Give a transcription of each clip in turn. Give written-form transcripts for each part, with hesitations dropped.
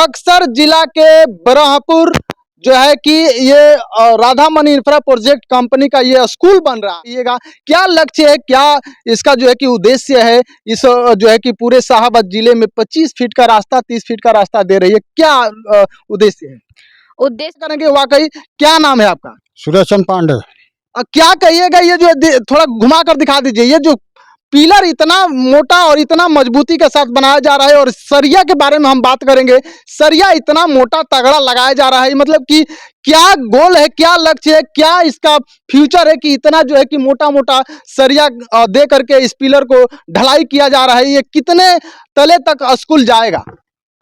बक्सर जिला के बरहपुर जो है कि ये Radha money infra project company का ये स्कूल बन रहा है। क्या लक्ष्य है, क्या इसका जो है कि उद्देश्य है। इस जो है कि पूरे शाहाबाद जिले में 25 फीट का रास्ता, 30 फीट का रास्ता दे रही है। क्या उद्देश्य है? उद्देश्य करेंगे वाकई। क्या नाम है आपका? सुदर्शन पांडे। क्या कहिएगा, ये जो थोड़ा घुमा कर दिखा दीजिए। ये जो पिलर इतना मोटा और इतना मजबूती के साथ बनाया जा रहा है, और सरिया के बारे में हम बात करेंगे। सरिया इतना मोटा तगड़ा लगाया जा रहा है, मतलब कि क्या गोल है, क्या लक्ष्य है, क्या इसका फ्यूचर है कि इतना जो है कि मोटा मोटा सरिया दे करके इस पिलर को ढलाई किया जा रहा है। ये कितने तले तक स्कूल जाएगा।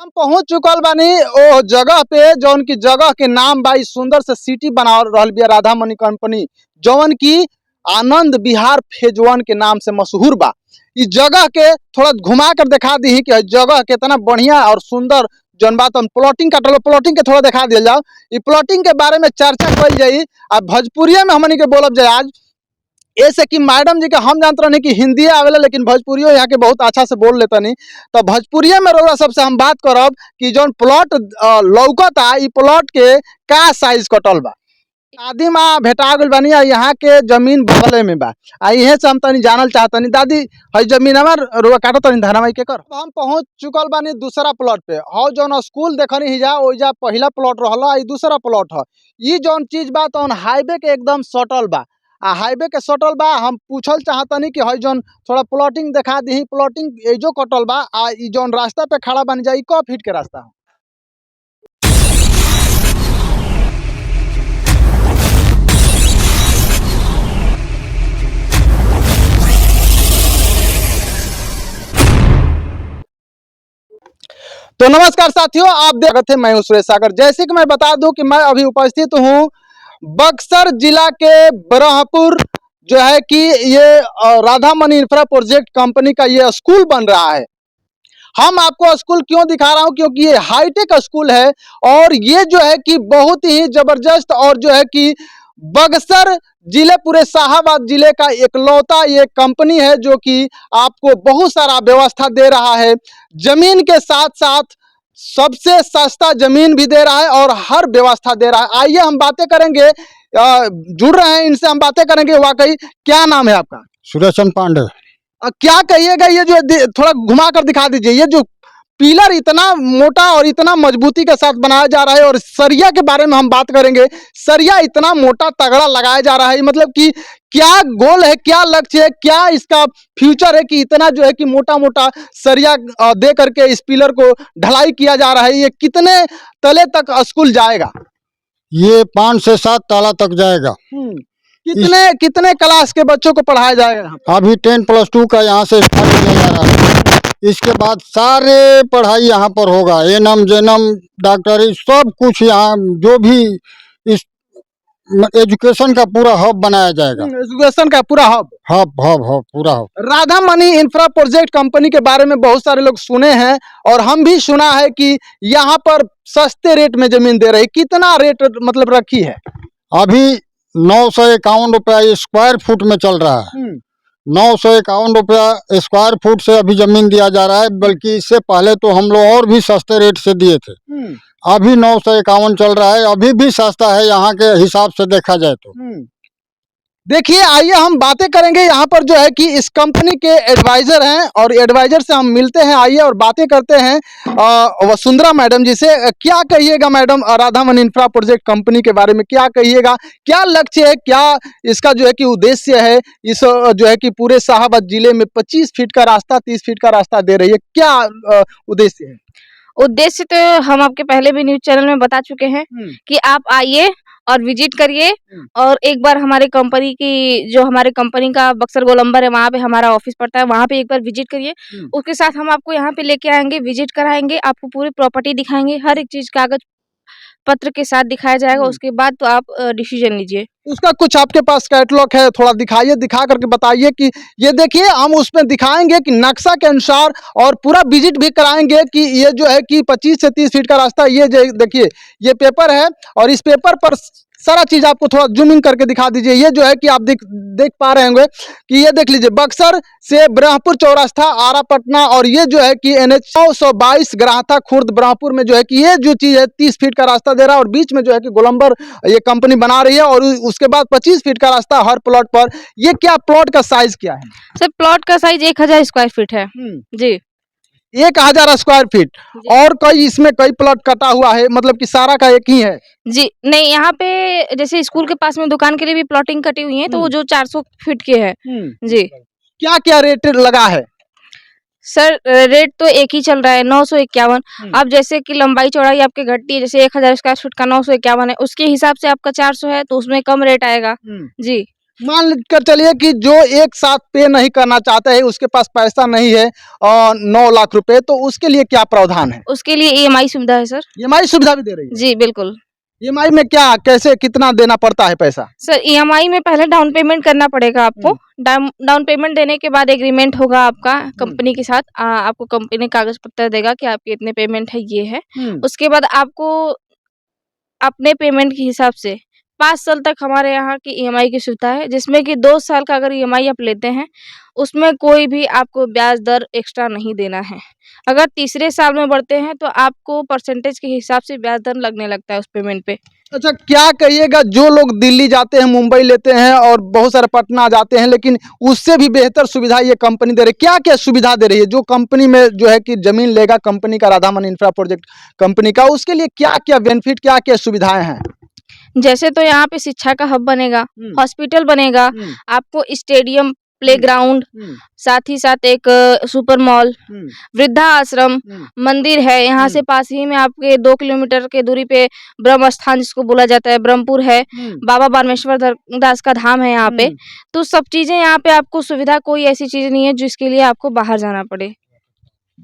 हम पहुंच चुकल बानी ओ जगह पे, जौन की जगह के नाम बा सुंदर से सिटी बना रहल बिया राधा मनी कंपनी, जौन की आनंद विहार फेज 1 के नाम से मशहूर बा। इस जगह के थोड़ा घुमा कर दिखा दी कि जगह कितना बढ़िया और सुंदर जौन बात। हम प्लॉटिंग का प्लॉटिंग के थोड़ा दिखा दिया जाओ। इस प्लॉटिंग के बारे में चर्चा कल जाई। अब भोजपुरिया में हमनी के बोलब जाए आज, ऐसे कि मैडम जी के हम जानते रहे कि हिंदी आवेला, लेकिन भोजपुरियो यहाँ के बहुत अच्छा से बोल लेता नहीं। तो भोजपुरिया में रउरा सबसे हम बात करब कि जौन प्लॉट लौकता, ई प्लॉट के का साइज कटल बा। दादी माँ भेटा गइल बानी, यहाँ के जमीन बगले में बा। इहे से हम तनी जानल चाहतनी। दादी, हई जमीन हमार रुआ काटो तनी धनवाई के कर। हम पहुंच चुकल बानी दूसरा प्लॉट पे। हौ जौन स्कूल देखनी हिजा, ओइजा पहला प्लॉट रहला, ई दूसरा प्लॉट है। ई जौन चीज बा तौन हाईवे के एकदम सटल बा। हाईवे के सटल बा। हम पूछल चाहतनी कि हई जौन थोड़ा प्लॉटिंग दिखा दी। प्लॉटिंग एजो कटल बा। ई जौन रास्ता पे खड़ा बन जाई, क फीट के रास्ता है? तो नमस्कार साथियों, आप देख रहे थे, मैं हूं सुरेश सागर। जैसे कि मैं बता दूं कि मैं अभी उपस्थित हूं बक्सर जिला के बरहपुर, जो है कि ये Radha money infra project company का ये स्कूल बन रहा है। हम आपको स्कूल क्यों दिखा रहा हूं, क्योंकि ये हाईटेक स्कूल है, और ये जो है कि बहुत ही जबरदस्त, और जो है कि बक्सर जिले, पूरे शाहाबाद जिले का इकलौता ये कंपनी है जो कि आपको बहुत सारा व्यवस्था दे रहा है। जमीन के साथ साथ सबसे सस्ता जमीन भी दे रहा है और हर व्यवस्था दे रहा है। आइए हम बातें करेंगे, जुड़ रहे हैं इनसे, हम बातें करेंगे वाकई। क्या नाम है आपका? सुदर्शन पांडे। क्या कहिएगा, ये जो थोड़ा घुमा कर दिखा दीजिए। ये जो पिलर इतना मोटा और इतना मजबूती के साथ बनाया जा रहा है, और सरिया के बारे में हम बात करेंगे। सरिया इतना मोटा तगड़ा लगाया जा रहा है, मतलब कि क्या गोल है, क्या लक्ष्य है, क्या इसका फ्यूचर है कि इतना जो है कि मोटा मोटा सरिया दे करके इस पिलर को ढलाई किया जा रहा है। ये कितने तले तक स्कूल जाएगा? ये 5 से 7 ताला तक जाएगा। कितने क्लास के बच्चों को पढ़ाया जाएगा? अभी 10+2 का यहाँ से स्टार्ट किया जा रहा है। इसके बाद सारे पढ़ाई यहाँ पर होगा। एनम जेनम डॉक्टरी सब कुछ यहाँ, जो भी इस एजुकेशन का पूरा हब बनाया जाएगा। एजुकेशन का पूरा हब पूरा हब। Radha money infra project company के बारे में बहुत सारे लोग सुने हैं, और हम भी सुना है कि यहाँ पर सस्ते रेट में जमीन दे रही। कितना रेट मतलब रखी है? अभी 951 रुपया स्क्वायर फुट में चल रहा है। 951 रुपया स्क्वायर फुट से अभी जमीन दिया जा रहा है, बल्कि इससे पहले तो हम लोग और भी सस्ते रेट से दिए थे। अभी 951 चल रहा है, अभी भी सस्ता है यहाँ के हिसाब से देखा जाए तो। देखिए, आइए हम बातें करेंगे। यहाँ पर जो है कि इस कंपनी के एडवाइजर हैं, और एडवाइजर से हम मिलते हैं। आइए और बातें करते हैं वसुंधरा मैडम जी से। क्या कहिएगा madam, Radha money infra project company के बारे में क्या कहिएगा? क्या लक्ष्य है, क्या इसका जो है कि उद्देश्य है। इस जो है कि पूरे शाहाबाद जिले में 25 फीट का रास्ता, 30 फीट का रास्ता दे रही है। क्या उद्देश्य है? उद्देश्य तो हम आपके पहले भी न्यूज चैनल में बता चुके हैं कि आप आइए और विजिट करिए, और एक बार हमारे कंपनी की, जो हमारे कंपनी का बक्सर गोलंबर है, वहाँ पे हमारा ऑफिस पड़ता है, वहाँ पे एक बार विजिट करिए। उसके साथ हम आपको यहाँ पे लेके आएंगे, विजिट कराएंगे, आपको पूरी प्रॉपर्टी दिखाएंगे, हर एक चीज कागज पत्र के साथ दिखाया जाएगा। उसके बाद तो आप डिसीजन लीजिए। उसका कुछ आपके पास कैटलॉग है, थोड़ा दिखाइए, दिखा करके बताइए कि ये देखिए, हम उसमें दिखाएंगे कि नक्शा के अनुसार, और पूरा विजिट भी कराएंगे कि ये जो है कि 25 से 30 फीट का रास्ता। ये देखिए, ये पेपर है, और इस पेपर पर सारा चीज आपको थोड़ा जूम इन करके दिखा दीजिए। ये जो है कि आप देख पा रहे होंगे कि ये देख लीजिए, बक्सर से ब्रह्मपुर चौरास्ता आरा पटना, और ये जो है कि NH 922 ग्राहता खुर्द ब्रह्मपुर में जो है कि ये जो चीज है 30 फीट का रास्ता दे रहा है, और बीच में जो है कि गोलंबर ये कंपनी बना रही है, और उसके बाद 25 फीट का रास्ता हर प्लॉट पर। ये क्या प्लॉट का साइज क्या है? सर प्लॉट का साइज 1000 स्क्वायर फीट है जी। 1000 स्क्वायर फीट, जी। और कई इसमें कई प्लॉट कटा हुआ है, मतलब कि सारा का एक ही है? जी नहीं, यहाँ पे जैसे स्कूल के पास में दुकान के लिए भी प्लॉटिंग कटी हुई है, तो वो जो 400 फीट के है जी। क्या क्या रेट लगा है? सर रेट तो एक ही चल रहा है, 951। अब जैसे कि लंबाई चौड़ाई आपकी घटती है, जैसे 1000 स्क्वायर फीट का 951 है, उसके हिसाब से आपका 400 है, तो उसमें कम रेट आएगा जी। मान कर चलिए कि जो एक साथ पे नहीं करना चाहता है, उसके पास पैसा नहीं है 9 लाख रुपए, तो उसके लिए क्या प्रावधान है? उसके लिए EMI सुविधा है सर। EMI सुविधा भी दे रही है? जी बिल्कुल। EMI में क्या, कैसे, कितना देना पड़ता है पैसा? सर EMI में पहले डाउन पेमेंट करना पड़ेगा आपको। डाउन पेमेंट देने के बाद एग्रीमेंट होगा आपका कंपनी के साथ। आपको कंपनी कागज पत्र देगा कि आपकी इतने पेमेंट है, ये है। उसके बाद आपको अपने पेमेंट के हिसाब से 5 साल तक हमारे यहाँ की EMI की सुविधा है, जिसमें कि 2 साल का अगर EMI आप लेते हैं, उसमें कोई भी आपको ब्याज दर एक्स्ट्रा नहीं देना है। अगर तीसरे साल में बढ़ते हैं तो आपको परसेंटेज के हिसाब से ब्याज दर लगने लगता है उस पेमेंट पे। अच्छा, क्या कहिएगा, जो लोग दिल्ली जाते हैं, मुंबई लेते हैं, और बहुत सारे पटना जाते हैं, लेकिन उससे भी बेहतर सुविधा ये कंपनी दे रही है। क्या क्या सुविधा दे रही है जो कंपनी में जो है कि जमीन लेगा कंपनी का, राधामनी इंफ्रा प्रोजेक्ट कंपनी का, उसके लिए क्या क्या बेनिफिट, क्या क्या सुविधाएं हैं? जैसे तो यहाँ पे शिक्षा का हब बनेगा, हॉस्पिटल बनेगा, आपको स्टेडियम, प्लेग्राउंड, साथ ही साथ एक सुपर मॉल, वृद्धा आश्रम, मंदिर है। यहाँ से पास ही में आपके 2 किलोमीटर के दूरी पे ब्रह्म स्थान जिसको बोला जाता है, ब्रह्मपुर है, बाबा बारमेश्वर दास का धाम है यहाँ पे। तो सब चीजें यहाँ पे आपको सुविधा, कोई ऐसी चीज नहीं है जिसके लिए आपको बाहर जाना पड़े।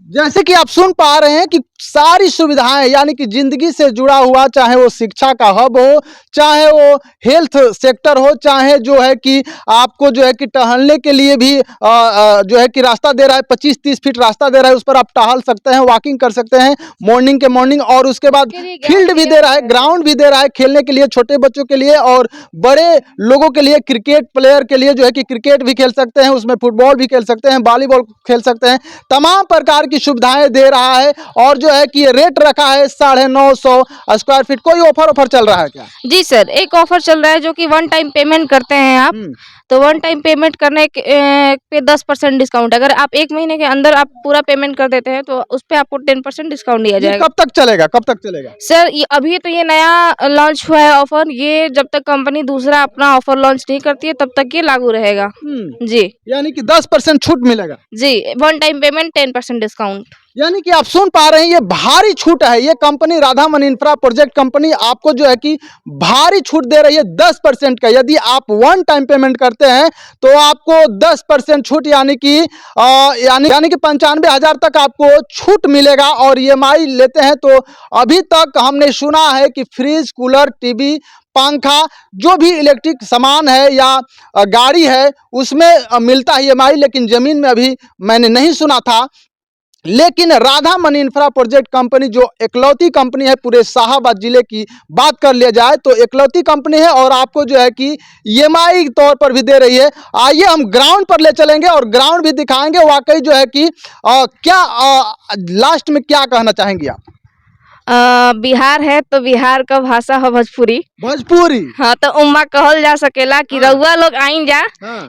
जैसे कि आप सुन पा रहे हैं कि सारी सुविधाएं, यानी कि जिंदगी से जुड़ा हुआ, चाहे वो शिक्षा का हब हो, चाहे वो हेल्थ सेक्टर हो, चाहे जो है कि आपको जो है कि टहलने के लिए भी जो है कि रास्ता दे रहा है, 25-30 फीट रास्ता दे रहा है, उस पर आप टहल सकते हैं, वॉकिंग कर सकते हैं मॉर्निंग के मॉर्निंग, और उसके बाद फील्ड भी दे रहा है, ग्राउंड भी दे रहा है खेलने के लिए, छोटे बच्चों के लिए और बड़े लोगों के लिए, क्रिकेट प्लेयर के लिए जो है कि क्रिकेट भी खेल सकते हैं, उसमें फुटबॉल भी खेल सकते हैं, वॉलीबॉल खेल सकते हैं, तमाम प्रकार की सुविधाएं दे रहा है। और जो है कि ये रेट रखा है 950 स्क्वायर फीट। कोई ऑफर चल रहा है क्या? जी सर, एक ऑफर चल रहा है जो कि 1 टाइम पेमेंट करते हैं आप, तो 1 टाइम पेमेंट करने पे 10% डिस्काउंट। अगर आप 1 महीने के अंदर आप पूरा पेमेंट कर देते हैं तो उस पे आपको 10% डिस्काउंट दिया जाएगा। कब तक चलेगा, कब तक चलेगा? सर ये अभी तो ये नया लॉन्च हुआ है ऑफर, ये जब तक कंपनी दूसरा अपना ऑफर लॉन्च नहीं करती है तब तक ये लागू रहेगा जी। यानी कि 10% छूट मिलेगा जी, 1 टाइम पेमेंट 10% डिस्काउंट। यानी कि आप सुन पा रहे हैं, ये भारी छूट है। ये कंपनी राधामनी इंफ्रा प्रोजेक्ट कंपनी आपको जो है कि भारी छूट दे रही है 10% का। यदि आप 1 टाइम पेमेंट करते हैं तो आपको 10% छूट, यानी कि 95,000 तक आपको छूट मिलेगा। और EMI लेते हैं तो अभी तक हमने सुना है कि फ्रिज, कूलर, टीवी, पंखा, जो भी इलेक्ट्रिक सामान है या गाड़ी है उसमें मिलता है EMI, लेकिन जमीन में अभी मैंने नहीं सुना था। लेकिन राधामनी इंफ्रा प्रोजेक्ट कंपनी जो इकलौती कंपनी है पूरे शाहाबाद जिले की बात कर लिया जाए तो इकलौती कंपनी है, और आपको जो है कि EMI तौर पर भी दे रही है। आइए हम ग्राउंड पर ले चलेंगे और ग्राउंड भी दिखाएंगे। वाकई जो है कि क्या लास्ट में क्या कहना चाहेंगी आप? बिहार है तो बिहार का भाषा है भोजपुरी। भोजपुरी, हाँ, तो उम्मा कहल जा सकेला कि रउआ लोग आइन जा,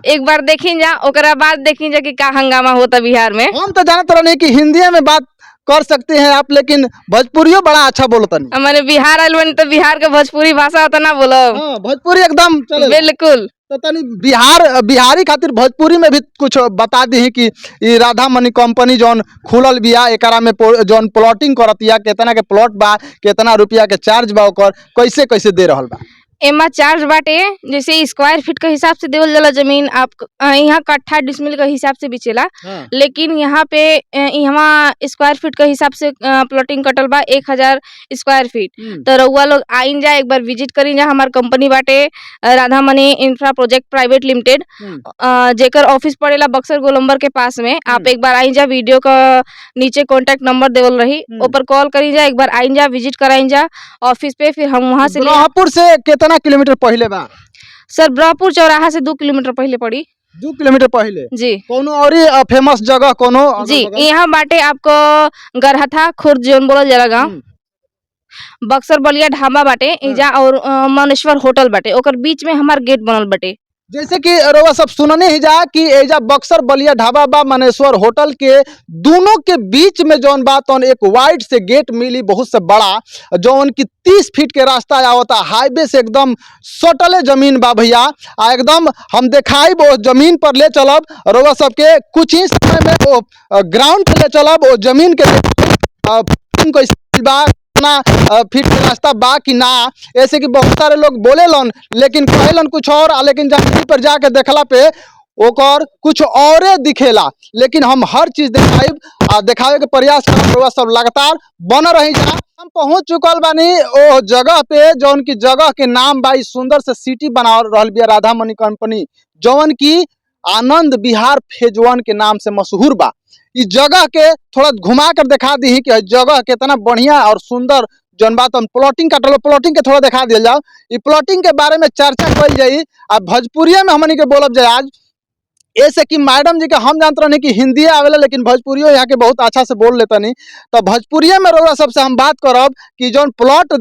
एक बार देखी जा, ओकरा बाद देखी जा कि का हंगामा होता बिहार में। हम तो जानत रहे कि हिंदी में बात कर सकते हैं आप, लेकिन भोजपुरियो बड़ा अच्छा बोलता नहीं। हमारे बिहार आइल बनी तो बिहार का भोजपुरी भाषा होता ना बोलो। भोजपुरी एकदम चलेगा। बिल्कुल। तो तनी बिहारी खातिर भोजपुरी में भी कुछ बता दी कि ई राधामनी कंपनी जौन खुलल बिया, एकरा में जौन प्लॉटिंग करतिया, केतना के प्लॉट बा, केतना रुपया के चार्ज बा, ओकर कैसे कैसे दे रहल बा? एमा चार्ज बाटे, जैसे स्क्वायर फीट के हिसाब से देवल जाला जमीन। आप यहाँ कट्ठा डिसमिल के हिसाब से बिचेला, लेकिन यहाँ पे यहाँ स्क्वायर फीट के हिसाब से प्लॉटिंग कटल बा 1000 स्क्वायर फीट। तो रउआ लोग आइन जा, एक बार विजिट करी जा। हमार कंपनी बाटे राधामनी इंफ्रा प्रोजेक्ट प्राइवेट लिमिटेड, जेकर ऑफिस पड़ेला बक्सर गोलंबर के पास में। आप एक बार आइन जा, वीडियो का नीचे कॉन्टेक्ट नंबर देवल रही, ऊपर कॉल करी जा, एक बार आइन जा, विजिट कराइन जा ऑफिस पे, फिर हम वहाँ से ब्रह्मपुर से कितना किलोमीटर पहले बा? सर ब्रह्मपुर चौराहा से 2 किलोमीटर पहले पड़ी। 2 किलोमीटर पहले जी कोनो और फेमस जगह कोनो जी अगल-बगल? यहाँ बाटे आपको गरहथा खुर्द जोन बोलल जाला गाँव, हम्म। बक्सर बलिया ढाबा बाटे एजा और मानेश्वर होटल बाटे, ओकर बीच में हमार गेट बनल बाटे। जैसे कि रउआ सब सुनने ही जा कि एजा बक्सर बलिया ढाबा बा मनेश्वर होटल के दोनों के बीच में जौन बा तौन एक वाइड से गेट मिली बहुत से बड़ा, जौन की 30 फीट के रास्ता आवता, हाईवे से एकदम सटले जमीन बा भैया। आ एकदम हम देखाई वो जमीन पर ले चलब रउआ सबके, कुछ ही समय में वो ग्राउंड पे ले चलब, वो जमीन के कैसे बा, कितना फीट के रास्ता बा कि ना। ऐसे कि बहुत सारे लोग बोलेलन लेकिन कहेलन कुछ और, लेकिन जमीन पर जाके देखला पे ओकर कुछ औरे दिखेला। लेकिन हम हर चीज दिखावे के प्रयास करब, रउआ सब लगातार बन रही जा। हम पहुंच चुकल बानी ओ जगह पे जौन की जगह के नाम बा, सुंदर से सिटी बना रहल बिया राधा मनी कंपनी, जौन की आनंद विहार फेज 1 के नाम से मशहूर बा। इस जगह के थोड़ा घुमा कर दिखा दी कि जगह कितना बढ़िया और सुंदर जौन बात हम प्लॉटिंग काटल, प्लॉटिंग के थोड़ा दिखा दिया जाओ। ई प्लॉटिंग के बारे में चर्चा कल जाई आ भोजपुरिया में हमनी के बोलब जाए आज। ऐसे कि मैडम जी के हम जानते रहनी कि हिंदी आवेला लेकिन भोजपुरियो यहाँ के बहुत अच्छा से बोल लेता नहीं, तो भोजपुरिया में रउआ सबसे हम बात करब कि जौन प्लॉट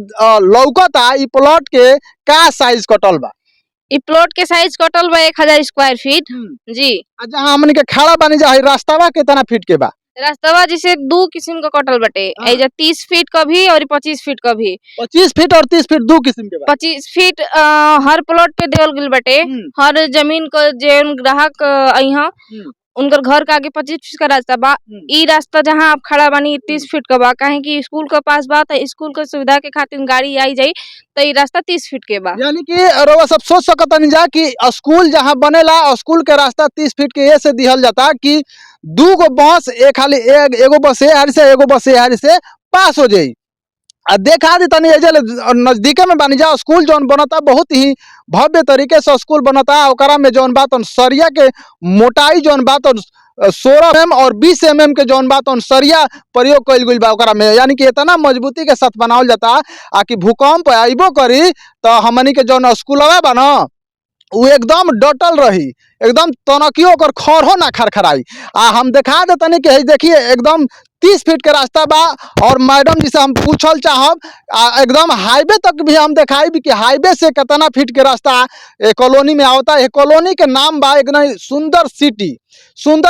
लौकता, ई प्लॉट के का साइज कटल बा? इ प्लॉट के साइज कटल बा 1000 स्क्वायर फीट। जी जहाँ हमनी के खड़ा बानी जा, रास्तावा कितना फीट के बा? रास्तवा जैसे 2 किस्म का कटल बाटे, एजा 30 फीट का भी और 25 फीट का भी। 25 फीट और 30 फीट 2 किस्म के बा। 25 फीट हर प्लॉट पे देवल गइल बाटे। हर जमीन को जेन ग्राहक अइहा उनकर घर का आगे 25 फीट का रास्ता बा। ई रास्ता जहाँ आप खड़ा बानी 30 फीट का बा, काहे कि स्कूल के पास बा, तो स्कूल के सुविधा के खातिर गाड़ी आई जाई, तो ई रास्ता 30 फीट के बा। यानी कि रउआ सब सोच सकतनी जा कि स्कूल जहाँ बनेला, स्कूल के रास्ता 30 फीट के ऐसे दिहल जाता कि 2 गो बस खाली एगो बस हारी से एगो बस हारी से पास हो जाई। आ देखा दी तनी एजे नजदीके में बानी जा, स्कूल जौन बनता बहुत ही भव्य तरीके से स्कूल बनता। ओकरा में जौन बात सरिया के मोटाई जौन बात 16 mm और 20 mm के जौन बात सरिया प्रयोग कइल गइल बा ओकरा में, यानी कि इतना मजबूती के साथ बनावल जाता आ कि भूकंप आइबो करी तो हमनी के जौन स्कूलवा बा न वो एकदम डटल रही, एकदम तनकियो ओकर खरहो ना खरखराई। आ हम दिखा देतनी कि देखिए एकदम 30 फीट के रास्ता बा। और मैडम जी से हम पूछल चाहब एकदम हाईवे तक भी हम दिखाई कि हाईवे से कितना फीट के रास्ता कॉलोनी में आवता। ये कॉलोनी के नाम बा एकदम सुंदर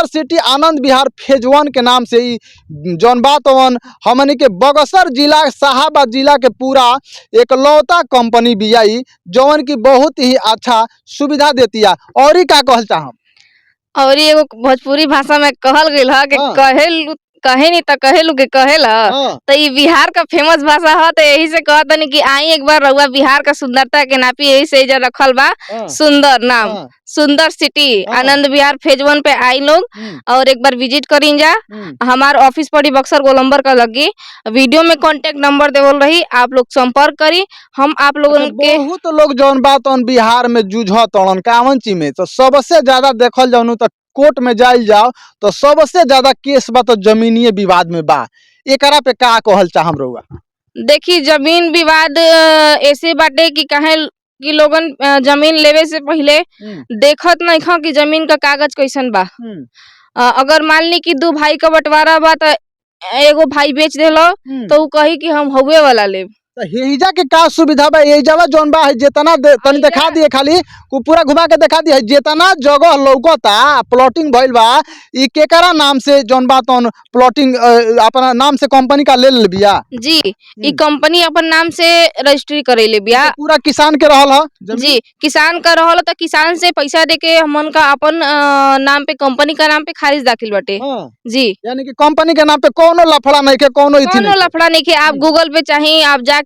सिटी आनंद विहार फेज 1 के नाम से ही जौन बात हमनी के बक्सर जिला शाहाबाद जिला के पूरा एकलौता कंपनी बियाई जौन की बहुत ही अच्छा सुविधा देती है। और ही का कहल चाहब? और ये एगो भोजपुरी भाषा में कहल गइल ह कि कहे नहीं तो कहेलू के कहेला, तो ये बिहार का फेमस भाषा है। तो यही से कहतनी कि आई एक बार रउआ बिहार का सुंदरता के नापी, यही से एजा रखल बा सुंदर नाम, सुंदर सिटी आनंद विहार फेज 1 पे आई लोग और एक बार विजिट करीन जा। हमार ऑफिस पड़ी बक्सर गोलंबर का लगी, वीडियो में कांटेक्ट नंबर देवल रही, आप लोग संपर्क करी। हम आप लोगन के बहुत लोग जौन बात बिहार में जूझत कावन चीज में, तो सबसे ज्यादा देखल जाऊन तो कोर्ट में जाइल जाओ तो सबसे ज्यादा केस बा तो जमीनीय विवाद में बा। एकरा पे का कहल चाहम रउआ? देखी जमीन विवाद ऐसे बाटे कि काहे कि लोगन जमीन लेवे से पहले देखत नहीं खा कि जमीन का कागज कैसन बा। अगर मान ली कि 2 भाई का बंटवारा बा तो एगो भाई बेच देलो तो उ कही कि हम हवे वाला लेब। तो हेजा के का सुविधा बा? हेजावा जौन बा जितना तनी दिखा दिए, खाली पूरा घुमा के दिखा दिए जितना जगह लौकता प्लॉटिंग भइल बा, ई केकरा नाम से जौन बात प्लॉटिंग अपना नाम से कंपनी का ले बिया? जी ई कंपनी अपन नाम से रजिस्ट्री करेले बिया। पूरा किसान के रहल ह? जी किसान का रहल तो किसान से पैसा देके हमन का अपन नाम पे कंपनी का नाम पे खारिज दाखिल बाटे। जी यानी कि कंपनी के नाम पे कोनो लफड़ा नहीं के, कोनो लफड़ा नहीं के। आप गूगल पे चाहे आप जाके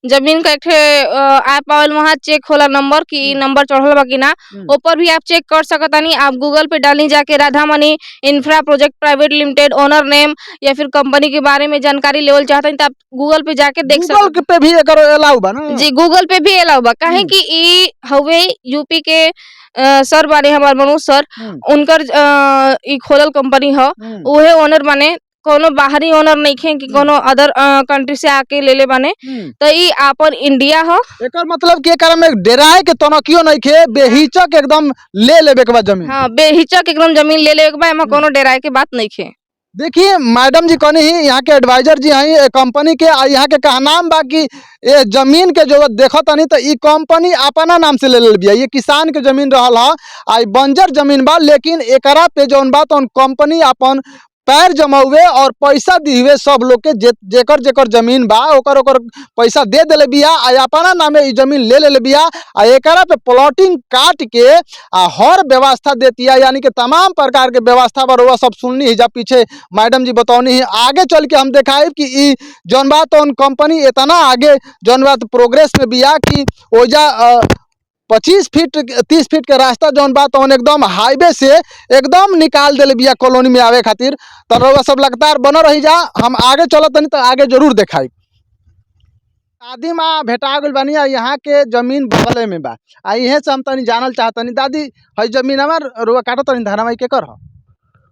जमीन का एक ऐप आवेल, वहाँ चेक होला नंबर की नंबर चढ़ल बा कि ना, ऊपर भी आप चेक कर सकतानी। आप गूगल पे डाली जाके Radha money infra project private limited owner name या फिर कंपनी के बारे में जानकारी लेवल चाहतनी तो आप गूगल पे जाके देख सकते। गूगल पे भी एकर अलाउ बा ना? जी गूगल पे भी अलाउ बा, काहे कि ई हवे यूपी के सर बारे हमार मनोज सर, उनकर ई खोलल कंपनी ह, उहे ओनर माने। कोनो बाहरी ओनर नहीं खे कि कोनो अदर कंट्री से आके ले ले बने। तो ई आपन इंडिया हो। एकर मतलब कि एकरा में डेराए के तनकियो नहीं खे, बेहिचक एकदम ले लेबे के बाद जमीन। हाँ, बेहिचक एकदम जमीन ले ले के बा, एमा कोनो डेराए के बात नहीं खे। देखिए मैडम जी कहनी ही यहाँ के एडवाइजर जी हैं कंपनी के, आ यहाँ के कहनाम बा कि ये जमीन के जो देखो तनी तो ई कंपनी अपना नाम से ले ले बिया। ये किसान के जमीन रहल ह, आ ई बंजर जमीन बा, लेकिन एकरा पे जौन बा तो कंपनी अपन पैर जमौवे और पैसा दिहुए सब लोग के, जेकर जेकर जमीन बा ओकर ओकर पैसा दे देले बिया, आ अपना नामे ई जमीन ले ले बिया, आ एकरा पे प्लॉटिंग काट के आ हर व्यवस्था देतिया, यानी कि तमाम प्रकार के व्यवस्था पर हुआ सब सुननी ही जा पीछे मैडम जी बतौनी है। आगे चल के हम देखाई कि ई जौन बा तो कंपनी इतना आगे जौन बा प्रोग्रेस में बिया कि ओजा 25 फीट 30 फीट के रास्ता जौन बा तो एकदम हाईवे से एकदम निकाल देले बिया कॉलोनी में आवे खातिर। तो रउआ सब लगातार बन रही जा, हम आगे चलत तनी तो आगे जरूर देखाई। दादी माँ भेटा गइल बानी, आ यहाँ के जमीन बगले में बा, आ इहे से हम तनी जानल चाहतनी। दादी हई जमीन हमार रउआ काटत तनी धाना माई के कर ह?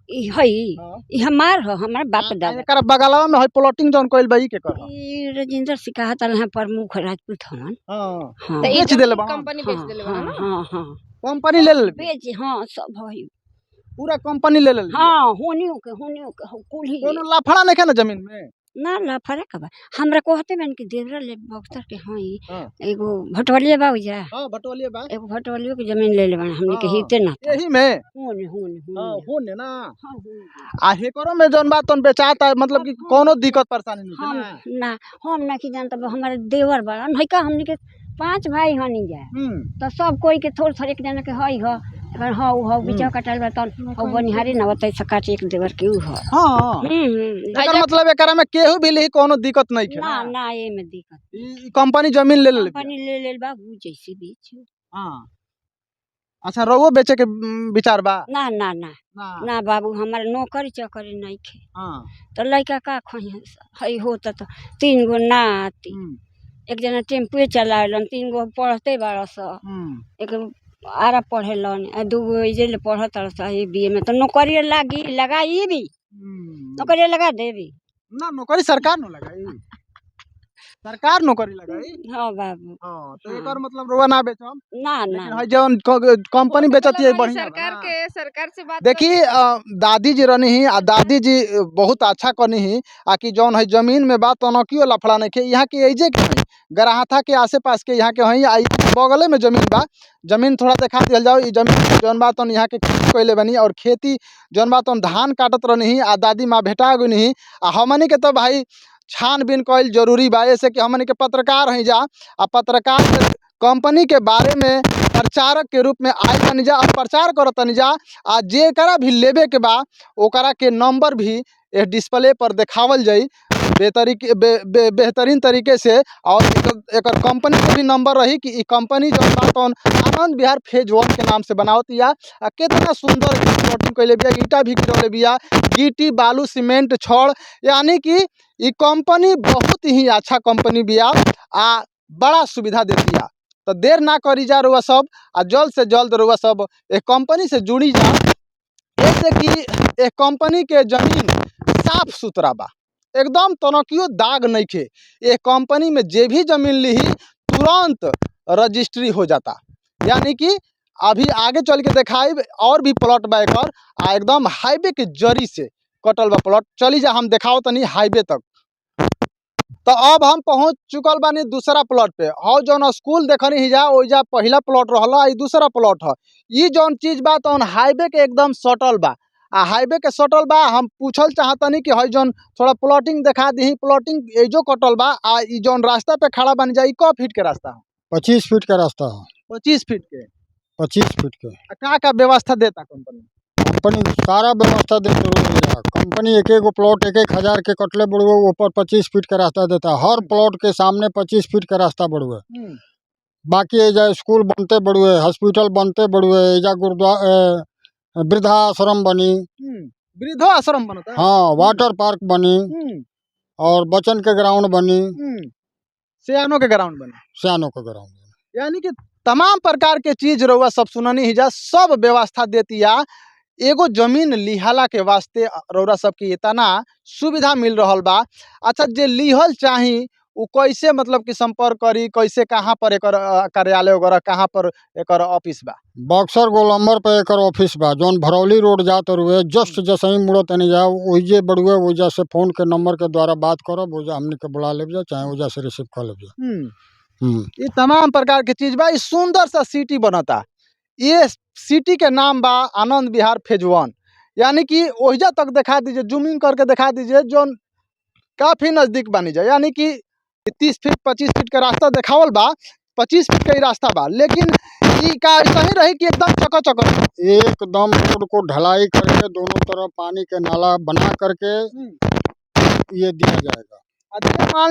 ई हई ई हमार ह, हमार बाप दादा। एकर बगलवा में हई प्लॉटिंग जौन कइल बा ई के कर ह? ई राजेंद्र सिकाहत है प्रमुख राजपूत हवन। हां हाँ तो ई बेच देले बा। कंपनी बेच देले बा हाँ ना। हाँ हाँ कंपनी ले ले बेच, हाँ सब हई, पूरा कंपनी ले ले। हाँ होनियो के कुल ही कोनो लफड़ा नहीं है ना जमीन में? ना ला फरक बा। हमरा कहते बन कि देवरा ले बक्सर के हई हां एगो भटवलिया बा उजा, हां बटोलिए बा एगो भटवलियो के जमीन ले ले बन हमने के हाँ, हिते ना यही में होने होने हां होने होने ना। हाँ होने। आ हेकरो में जौन बात तन बेचाता है, मतलब कि कोनो दिक्कत परेशानी नहीं हम है ना हम ना की जानता बा, हमारे देवर बड़ा नहीं का, हमने के 5 भाई हनी जा, ना। तो सब कोई के थोड़ थोड़ एक जना के हई ह, अगर हाँ उ बीचा कटाल बा तन औ बनिहारी ना बताई सकाच एक देवर के उ ह। हां एकर मतलब एकरा में केहू भी लिही कोनो दिक्कत नहीं है ना ना। ना ये में दिक्कत ई कंपनी जमीन ले ले। कंपनी ले ले बा उ जैसे बेच। हां अच्छा रउओ बेचे के विचार बा? ना ना ना ना ना बाबू, हमारे नौकरी चाकरी नहीं खे, हां तो लड़का का खई हई होता तो 3 गो नाती, एक जना टेम्पुए चलावेलन, 3 गो पढ़ते बाड़ स, एक आरा पढ़ेलन, 2 गो इजे ले पढ़त रह बीए में, तो नौकरी लागी लगाई भी, नौकरी लगा देबी ना। नौकरी सरकार न लगाई, सरकार नौकरी लगाई। हाँ बाबू। हां तो एकर मतलब रुआ ना बेचम, ना ना लेकिन हई जौन कंपनी बेचती है बढ़िया बा ना। सरकार से बात देखी दादी जी रहनी ही, आ दादी जी बहुत अच्छा करनी ही, आ कि जौन है जमीन में बात तनकियो लफड़ा नहीं के। यहाँ के एजे के हई गराहथा के आसे पास के यहाँ के हई, आ बगले में जमीन बा। जमीन थोड़ा देखा दिहल जाओ। ई जमीन जौन बा तन यहाँ के खेती कइले बनी, और खेती जौन बा तन धान काटत रहनी ही, आ दादी माँ भेटा गई ही। आ हमनी के तो भाई छानबीन कइल जरूरी बा, ऐसे कि हमनी के पत्रकार हई जा, आ पत्रकार के कंपनी के बारे में प्रचारक के रूप में आए तनी जा, और प्रचार करत तनी जा। आ जेकरा भी लेबे के बा ओकरा के नंबर भी इस डिस्प्ले पर देखावल जाई बेहतरीन तरीके से, और एकर कंपनी के भी नंबर रही कि ई कंपनी जौन बा तौन आनंद विहार फेज 1 के नाम से बनावत या। आ कितना सुंदर प्लॉटिंग कइले बिया, ईटा भी गिरौले बिया, गिट्टी बालू सीमेंट छड़, यानी कि ई कंपनी बहुत ही अच्छा कंपनी बिया, आ बड़ा सुविधा देती है। तो देर ना करी जा रउआ सब, आ जल्द से जल्द रउआ सब एक कंपनी से जुड़ी जा, ऐसे कि एक कंपनी के जमीन साफ सुथरा बा, एकदम तनकियो दाग नहीं खे। ये कंपनी में जे भी जमीन लीही तुरंत रजिस्ट्री हो जाता, यानी कि अभी आगे चल के देखाई और भी प्लॉट बा एकर, आ एकदम हाईवे के जरी से कटल बा प्लॉट। चली जा हम देखाओ तनी हाईवे तक। तो अब हम पहुंच चुकल बानी दूसरा प्लॉट पे। हौ जौन स्कूल देखनी ही जा, ओइजा पहला प्लॉट रहला, ई दूसरा प्लॉट ह। ई जौन चीज बा तौन हाईवे के एकदम सटल बा, आ हाईवे के सटल बा। हम पूछल चाहतनी कि हई जौन थोड़ा प्लॉटिंग देखा दी, प्लॉटिंग एजो कटल बा, आ ई जौन रास्ता पे खड़ा बन जा, ई क फीट के रास्ता ह? 25 फीट का रास्ता है। 25 फीट के। 25 फीट के का व्यवस्था देता कंपनी? कंपनी सारा व्यवस्था देते रही। कंपनी एक एक प्लॉट 1-1 हजार के कटले बड़ुए, ऊपर 25 फीट का रास्ता देता है। हर प्लॉट के सामने 25 फीट का रास्ता बड़ुए। बाकी एजा स्कूल बनते बड़ुए, हॉस्पिटल बनते बड़ुए, एजा गुरुद्वारा वृद्धाश्रम बनी, वृद्धो आश्रम बनता। हाँ वाटर पार्क बनी, और बच्चन के ग्राउंड बनी, सियानों के ग्राउंड बने, सियानों के ग्राउंड बनी। यानी कि तमाम प्रकार के चीज रउआ सब सुननी ही जा, सब व्यवस्था देती या। एगो जमीन लिहाला के वास्ते रउरा सबके इतना सुविधा मिल रहल बा। अच्छा, जे लिहल चाही उ कैसे मतलब कि संपर्क करी, कैसे कहाँ पर एकर कार्यालय वगैरह कहाँ पर एकर ऑफिस बा? बक्सर गोलंबर पे एकर ऑफिस बा, जौन भरौली रोड जात रुए जस्ट जैसे ही मुड़ो तनी जा ओइजे बड़ुए, ओइजा से फोन के नंबर के द्वारा बात करब, ओइजा हमनी के बुला लेब जा, चाहे ओइजा से रिसीव कर लेब जा। ये तमाम प्रकार के चीज बा। ई सुंदर सा सिटी बनता। ये सिटी के नाम बा आनंद विहार फेज 1, यानी कि ओहिजा तक दिखा दीजिए, जूमिंग करके दिखा दीजिए, जो काफी नजदीक बनी जाए। यानी कि 30 फीट 25 फीट का रास्ता दिखावल बा, 25 फीट का ही रास्ता बा, लेकिन ई का ऐसा ही रही कि एकदम चकाचक रही। एकदम रोड को ढलाई करके दोनों तरफ पानी के नाला बना करके ये दिया जाएगा। अच्छा, मान